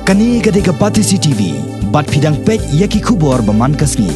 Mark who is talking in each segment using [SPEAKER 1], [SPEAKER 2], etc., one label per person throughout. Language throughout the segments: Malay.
[SPEAKER 1] Kani gade ke Patisi TV, bat pidang pek yaki kubor baman kasni.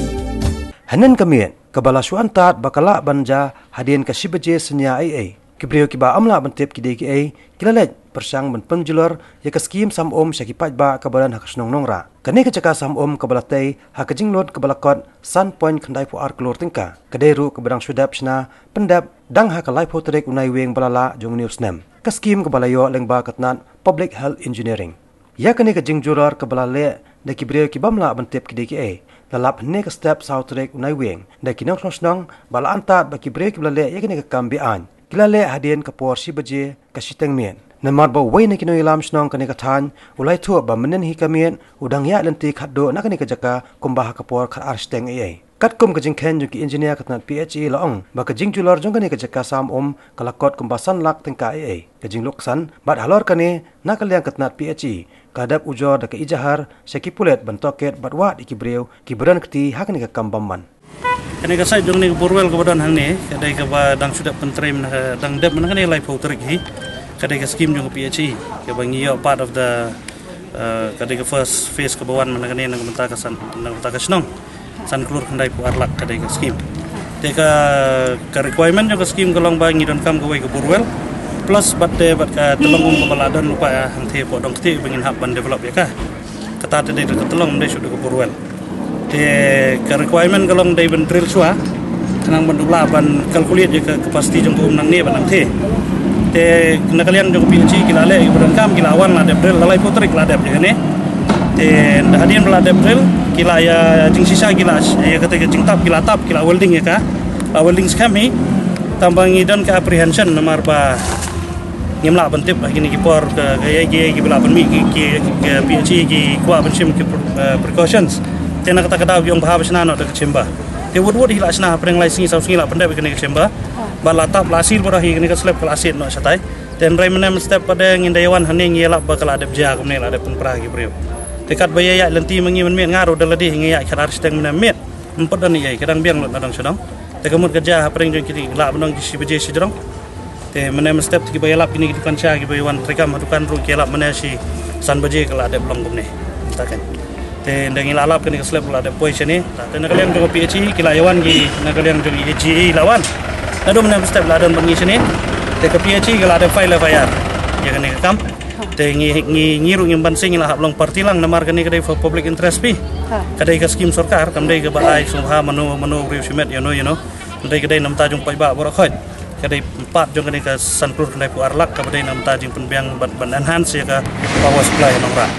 [SPEAKER 2] Hanen kami kebala suantat bakala banja hadian ke sibaje senya ai. Kibrio kiba amla bantip kidai ki ai, kilalet persang ban Pynjulor ya ke skim sam om syakipat ba kabalan hak Nongrah. Kani ke caka sam om kabala tei hak jinglot kabala kot sun point kandai pu ar kelor tingka. Kedai ru kebadang sudap sna pendap dang hak life hotrek unai weng balala jong news nem. Ke skim kabala yo lengba katnat public health engineering. Ya kani ke Pynjulor kabala le da kibrio kibamla bantip kidai ki ai. Lalap ne ke step sautrek unai weng da kinong snong bala antat ba kibrio kibala le ya kani ke kambian. Kilale hadian ke por sibaje ke siteng mien. Namar ba wei na kino ilam snong kani katan ulai tu ba menen hi kamien udang ya lenti khatdo na kani kajaka kumbah kapor khat arsteng ai kat kum kajing ken ju ki engineer katnat PhD laong ba kajing Pynjulor jong kani kajaka sam kalakot kumbasan lak tengka ai kajing loksan bat halor kani na kalyang katnat PhD kadap ujor da ke ijahar sekipulet bantoket bat wat ikibreu kibran kti hakani ka kambamman
[SPEAKER 3] kani ka sai jong ni borwel ka badan hang ni kadai ka ba dang sudah pentrem dang dep mana kani life outrik hi kadai ka scheme jong PhD ke bangi yo part of the kadai ka first phase ka bawan mana kani nang menta ka snong san klur kandai pu arlak kadai ka scheme te ka requirement jong ka scheme ka long ba ngi don kam ka wei ka borwel plus bat ka telong ka baladon lupa hang the po dong ti bangin hab ban develop ya ka kata te ka telong dai sudah ka borwel te ka requirement ka long dai ban drill chua kanang ban dula ban calculate je ka capacity jong nang ne ban the te nakalian jong PhD kila le ibaran kam kila awan la dep drill lalai potrik la dep je ne te hadian la dep drill kila ya jing sisa kila ya kata jing tap kila welding ya ka welding kami tambang idan ke apprehension nomor ba ngimla bantip gini ki por ke ki bela ban mi ki PhD ki kwa ban sim ki precautions te nak kata kada yong bahab sna no de chemba te wod hila sna apreng lai singi sau singi la pandai kini chemba balatap lasir pada hi kini ka slab kalasit no satai ten rai menem step pada ngindayawan haning yelap bakal adep ja kumne la adep pra ki brio tekat baya ya lenti mengi men met ngaro daladi ngi ya kharar steng menem met empot dan ye kadang biang lot nadang sedang te kemut kerja apreng jong kini la benong ki sibeje sidrong te menem step ki baya lap kini ki kancha ki bayawan trekam hatukan ru ki lap mena si san baje kala adep long kumne takan te ndangi lalap kini ka slab la adep poi sini te nakalian jong PhD ki layawan ki nakalian jong EGE lawan Nado menem step ladan bangi sini, te ke PhD kalau ada file fire, ya kan kam, te ngiru ngimban sing lah hablong partilang namar kani kadai for public interest pi, kadai ke skim sarkar, kamdai ke balai sungha mano review you know, kadai kadai nam tajung pai ba borakhoy, kadai empat jong kani ke sanklur kadai pu arlak, kadai nam tajung penbiang ban enhance ya ke power supply Nongrah,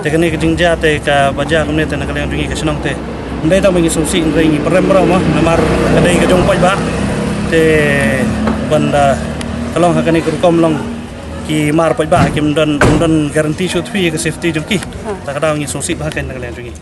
[SPEAKER 3] te kani ke jingja te ke baja kamne te nakalian jungi ke senong te, kadai tak mengi solusi kadai ngi perem berapa, namar kadai ke jong pai ba. Te banda kalong hakani kurkom long ki mar pai ba kim don garanti shoot fee ke safety jong ki ta kada ngi sosi ba kan nang len jong